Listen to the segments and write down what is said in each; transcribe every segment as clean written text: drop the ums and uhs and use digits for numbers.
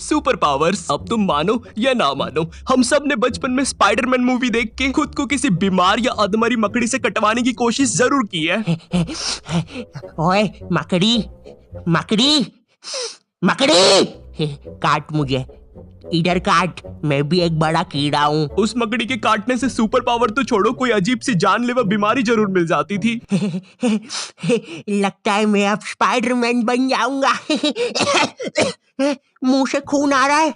Super powers. अब तुम मानो या ना मानो, हम सब ने बचपन में स्पाइडरमैन मूवी देख के खुद को किसी बीमार या अधमरी मकड़ी से कटवाने की कोशिश जरूर की है। ओए मकड़ी मकड़ी मकड़ी, काट मुझे, इधर काट, मैं भी एक बड़ा कीड़ा हूँ। उस मकड़ी के काटने से सुपर पावर तो छोड़ो, कोई अजीब सी जानलेवा बीमारी जरूर मिल जाती थी। लगता है मैं अब स्पाइडरमैन बन जाऊंगा। मुंह से खून आ रहा है,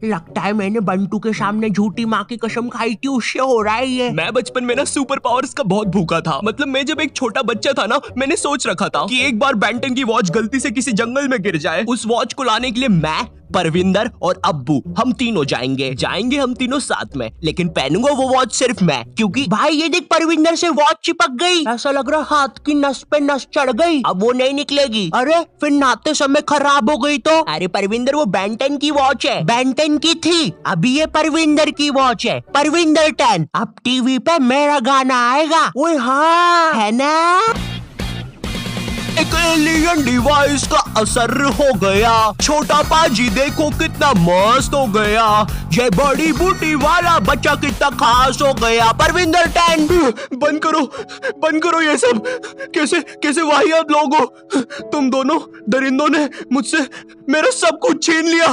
लगता है मैंने बंटू के सामने झूठी माँ की कसम खाई थी, उससे हो रहा है ये। मैं बचपन में ना सुपर पावर्स का बहुत भूखा था। मतलब मैं जब एक छोटा बच्चा था ना, मैंने सोच रखा था कि एक बार बेंटन की वॉच गलती से किसी जंगल में गिर जाए, उस वॉच को लाने के लिए मैं, परविंदर और अब्बू हम तीनों जाएंगे हम तीनों साथ में, लेकिन पहनूंगा वो वॉच सिर्फ मैं, क्योंकि भाई ये देख, परविंदर से वॉच चिपक गई, ऐसा लग रहा हाथ की नस पे नस चढ़ गई, अब वो नहीं निकलेगी। अरे फिर नहाते समय खराब हो गई तो? अरे परविंदर वो बेंटन की वॉच है, बेंटन की थी, अभी ये परविंदर की वॉच है, परविंदर 10। अब टीवी पे मेरा गाना आएगा। ओए हाँ, है ना? एक एलियन डिवाइस का असर हो गया, छोटा पाजी देखो कितना मस्त हो गया, ये बड़ी बूटी वाला बच्चा कितना खास हो गया। परविंदर 10, बंद करो ये सब। कैसे वाहियात लोग हो तुम दोनों। दरिंदों ने मुझसे मेरा सब कुछ छीन लिया।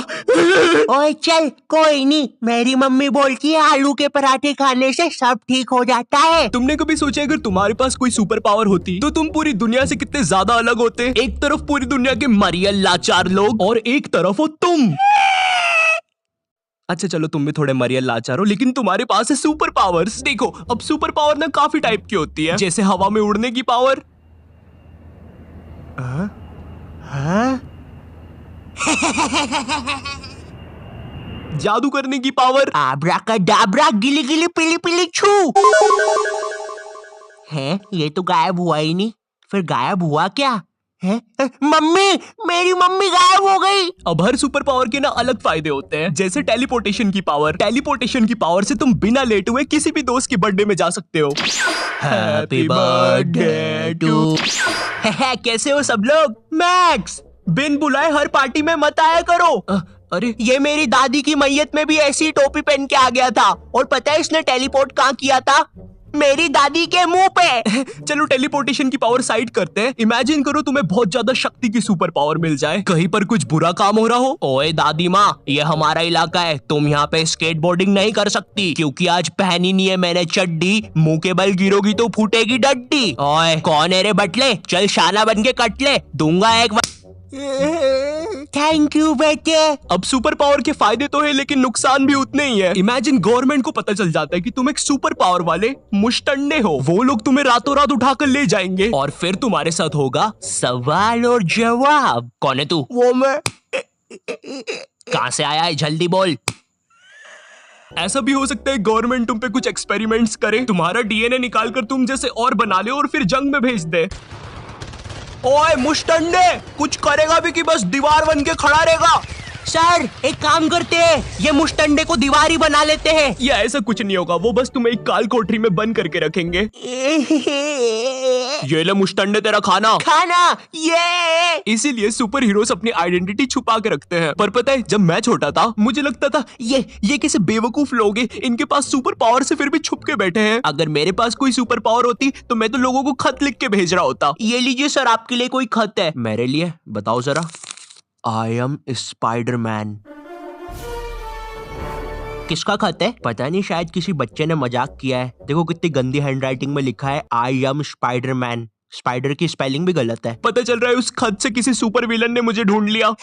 ओए चल, कोई नहीं, मेरी मम्मी बोलती है आलू के पराठे खाने से सब ठीक हो जाता है। तुमने कभी सोचा अगर तुम्हारे पास कोई सुपर पावर होती तो तुम पूरी दुनिया से कितने ज्यादा अलग होते? एक तरफ पूरी दुनिया के मरियल लाचार लोग और एक तरफ हो तुम। अच्छा चलो तुम भी थोड़े मरियल लाचार हो, लेकिन तुम्हारे पास है सुपर पावर्स। देखो अब सुपर पावर ना काफी टाइप की होती है, जैसे हवा में उड़ने की पावर, जादू करने की पावर, आब्राकाडाब्रा गिली गिली पिली पिली छू। हैं, ये तो गायब हुआ ही नहीं, फिर गायब हुआ क्या है? मम्मी, मेरी मम्मी गायब हो गई। अब हर सुपर पावर के ना अलग फायदे होते हैं, जैसे टेलीपोर्टेशन की पावर। टेलीपोर्टेशन की पावर से तुम बिना लेटे हुए किसी भी दोस्त के बर्थडे में जा सकते हो। Happy birthday to. कैसे हो सब लोग? मैक्स, बिन बुलाए हर पार्टी में मत आया करो। अरे ये मेरी दादी की मैयत में भी ऐसी टोपी पहन के आ गया था, और पता है इसने टेलीपोर्ट कहाँ किया था? मेरी दादी के मुंह पे। चलो टेलीपोर्टेशन की पावर साइड करते हैं। इमेजिन करो तुम्हें बहुत ज्यादा शक्ति की सुपर पावर मिल जाए, कहीं पर कुछ बुरा काम हो रहा हो। ओए दादी माँ, ये हमारा इलाका है, तुम यहाँ पे स्केटबोर्डिंग नहीं कर सकती, क्योंकि आज पहनी नहीं है मैंने चड्डी, मुंह के बल गिरोगी तो फूटेगी डड्डी। ओए कौन है रे बटले, चल शाना बन के कट ले, दूंगा एक। थैंक यू बेटे। अब सुपर पावर के फायदे तो है, लेकिन नुकसान भी उतने ही है। इमेजिन गवर्नमेंट को पता चल जाता है कि तुम एक सुपर पावर वाले मुश्तंडे हो, वो लोग तुम्हें रातों रात उठाकर ले जाएंगे और फिर तुम्हारे साथ होगा सवाल और जवाब। कौन है तू? वो मैं। कहाँ से आया है, जल्दी बोल। ऐसा भी हो सकता है गवर्नमेंट तुम पे कुछ एक्सपेरिमेंट्स करे, तुम्हारा डीएनए निकाल कर तुम जैसे और बना ले और फिर जंग में भेज दे। ओए मुश्तंडे, कुछ करेगा भी कि बस दीवार बन के खड़ा रहेगा? सर एक काम करते हैं, ये मुश्तंडे को दीवार ही बना लेते हैं। या ऐसा कुछ नहीं होगा, वो बस तुम्हें एक काल कोठरी में बंद करके रखेंगे। ये ले मुश्तंडे तेरा खाना। ये इसीलिए सुपर हीरोज अपनी आइडेंटिटी छुपा के रखते हैं। पर पता है जब मैं छोटा था मुझे लगता था ये कैसे बेवकूफ लोग हैं, इनके पास सुपर पावर से फिर भी छुप के बैठे हैं। अगर मेरे पास कोई सुपर पावर होती तो मैं तो लोगों को खत लिख के भेज रहा होता। ये लीजिए सर, आपके लिए कोई खत है। मेरे लिए? बताओ जरा। I am Spiderman. किसका खत है? पता नहीं, शायद किसी बच्चे ने मजाक किया है। देखो कितनी गंदी हैंडराइटिंग में लिखा है, आई एम स्पाइडरमैन। स्पाइडर की स्पेलिंग भी गलत है। पता चल रहा है उस खत से किसी सुपर विलन ने मुझे ढूंढ लिया।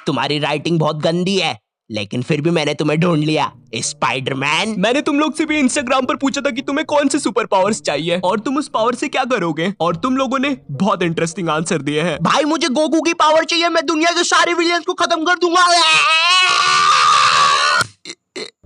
तुम्हारी राइटिंग बहुत गंदी है, लेकिन फिर भी मैंने तुम्हें ढूंढ लिया, स्पाइडरमैन। मैंने तुम लोग से भी इंस्टाग्राम पर पूछा था कि तुम्हें कौन से सुपर पावर्स चाहिए और तुम उस पावर से क्या करोगे, और तुम लोगों ने बहुत इंटरेस्टिंग आंसर दिए हैं। भाई मुझे गोकू की पावर चाहिए, मैं दुनिया के सारे विलियंस को खत्म कर दूंगा।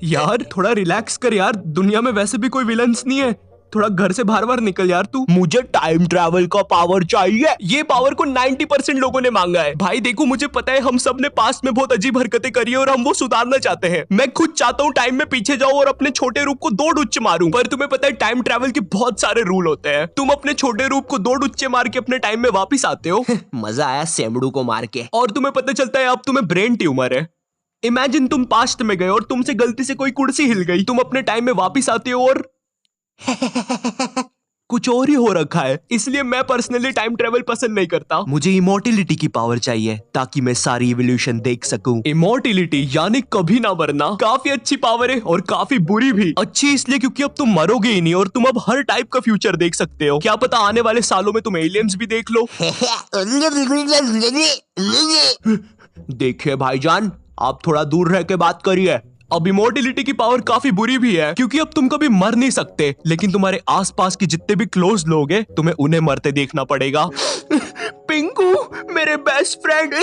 यार थोड़ा रिलैक्स कर यार, दुनिया में वैसे भी कोई विलन्स नहीं है। थोड़ा घर से बाहर बाहर निकल यार तू। मुझे टाइम ट्रैवल का पावर चाहिए। ये पावर को 90% लोगों ने मांगा है। भाई देखो, मुझे पता है हम सब ने पास्ट में बहुत अजीब हरकतें करी है और हम वो सुधारना चाहते हैं। मैं खुद चाहता हूँ टाइम में पीछे जाऊं और अपने छोटे रूप को 2 डुच्चे मारूं। पर तुम्हें पता है टाइम ट्रैवल के बहुत सारे रूल होते हैं। तुम अपने छोटे रूप को 2 डुच्चे मार के अपने टाइम में वापिस आते हो। मजा आया सेमड़ू को मार के। और तुम्हें पता चलता है अब तुम्हें ब्रेन ट्यूमर है। इमेजिन तुम पास्ट में गए और तुमसे गलती से कोई कुर्सी हिल गई। तुम अपने टाइम में वापिस आते हो और कुछ और ही हो रखा है। इसलिए मैं पर्सनली टाइम ट्रेवल पसंद नहीं करता। मुझे इमोर्टिलिटी की पावर चाहिए ताकि मैं सारी इवोल्यूशन देख सकूं। इमोर्टिलिटी यानी कभी ना मरना काफी अच्छी पावर है और काफी बुरी भी। अच्छी इसलिए क्योंकि अब तुम मरोगे ही नहीं और तुम अब हर टाइप का फ्यूचर देख सकते हो। क्या पता आने वाले सालों में तुम एलियंस भी देख लो। देखिए भाईजान, आप थोड़ा दूर रह के बात करिए। अब इमोर्टिलिटी की पावर काफी बुरी भी है क्योंकि अब तुम कभी मर नहीं सकते, लेकिन तुम्हारे आसपास के जितने भी क्लोज लोग हैं तुम्हें उन्हें मरते देखना पड़ेगा। पिंकू मेरे बेस्ट फ्रेंड,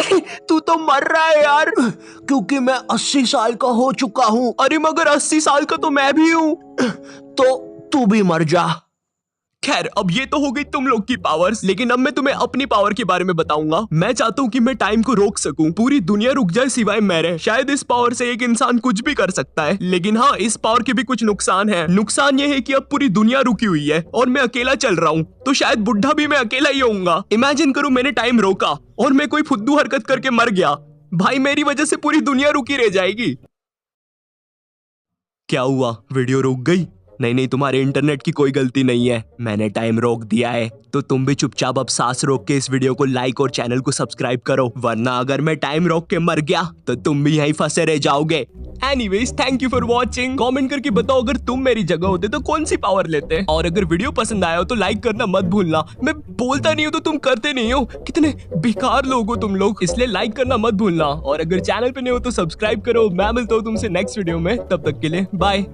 तू तो मर रहा है यार, क्योंकि मैं 80 साल का हो चुका हूँ। अरे मगर 80 साल का तो मैं भी हूँ। तो तू भी मर जा। खैर, अब ये तो हो गई तुम लोग की पावर्स, लेकिन अब मैं तुम्हें अपनी पावर के बारे में बताऊंगा। मैं चाहता हूँ कि मैं टाइम को रोक सकूं, पूरी दुनिया रुक जाए सिवाय मेरे। शायद इस पावर से एक इंसान कुछ भी कर सकता है, लेकिन हाँ, इस पावर के भी कुछ नुकसान है। नुकसान ये है कि अब पूरी दुनिया रुकी हुई है और मैं अकेला चल रहा हूँ, तो शायद बुढ़ा भी मैं अकेला ही होऊंगा। इमेजिन करो मैंने टाइम रोका और मैं कोई फुद्दू हरकत करके मर गया। भाई मेरी वजह से पूरी दुनिया रुकी रह जाएगी। क्या हुआ, वीडियो रुक गई? नहीं, तुम्हारे इंटरनेट की कोई गलती नहीं है, मैंने टाइम रोक दिया है। तो तुम भी चुपचाप अब सांस रोक के इस वीडियो को लाइक और चैनल को सब्सक्राइब करो, वरना अगर मैं टाइम रोक के मर गया तो तुम भी यहीं फंसे रह जाओगे। Anyways, thank you for watching. Comment करके बताओ अगर तुम मेरी जगह होते तो कौन सी पावर लेते। और अगर वीडियो पसंद आया हो तो लाइक करना मत भूलना। मैं बोलता नहीं हूँ तो तुम करते नहीं हो, कितने बेकार लोग हो तुम लोग, इसलिए लाइक करना मत भूलना। और अगर चैनल पे नहीं हो तो सब्सक्राइब करो। मैं मिलता हूँ तुमसे नेक्स्ट वीडियो में, तब तक के लिए बाय।